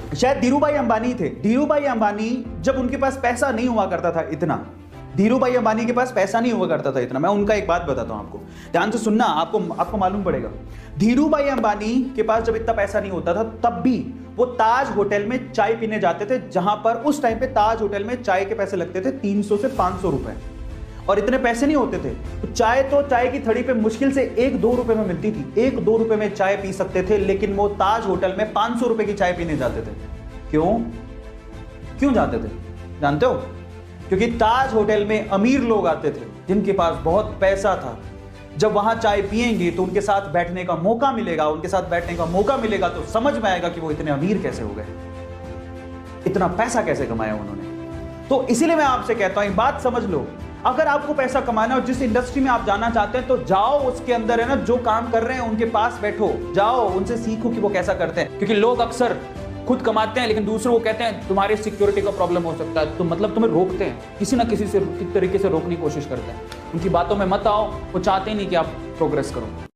शायद धीरूभाई अंबानी थे। धीरूभाई अंबानी जब उनके पास पैसा नहीं हुआ करता था इतना, धीरूभाई अंबानी के पास पैसा नहीं हुआ करता था इतना, मैं उनका एक बात बताता हूं आपको, ध्यान से सुनना, आपको मालूम पड़ेगा। धीरूभाई अंबानी के पास जब इतना पैसा नहीं होता था तब भी वो ताज होटल में चाय पीने जाते थे, जहां पर उस टाइम पे ताज होटल में चाय के पैसे लगते थे 300 से 500 रुपए, और इतने पैसे नहीं होते थे तो चाय की थड़ी पे मुश्किल से 1-2 रुपए में मिलती थी। 1-2 रुपए में चाय पी सकते थे, लेकिन वो ताज होटल में 500 रुपए की चाय पीने जाते थे। क्यों जाते थे जानते हो? क्योंकि ताज होटल में अमीर लोग आते थे जिनके पास बहुत पैसा था। जब वहां चाय पिएंगे तो उनके साथ बैठने का मौका मिलेगा, तो समझ में आएगा कि वो इतने अमीर कैसे हो गए, इतना पैसा कैसे कमाया उन्होंने। तो इसीलिए मैं आपसे कहता हूं, बात समझ लो, अगर आपको पैसा कमाना है और जिस इंडस्ट्री में आप जाना चाहते हैं तो जाओ उसके अंदर, है ना, जो काम कर रहे हैं उनके पास बैठो, जाओ उनसे सीखो कि वो कैसा करते हैं। क्योंकि लोग अक्सर खुद कमाते हैं लेकिन दूसरों को कहते हैं तुम्हारी सिक्योरिटी का प्रॉब्लम हो सकता है, तो मतलब तुम्हें रोकते हैं, किसी ना किसी तरीके से रोकने की कोशिश करते हैं। उनकी बातों में मत आओ, वो चाहते ही नहीं कि आप प्रोग्रेस करो।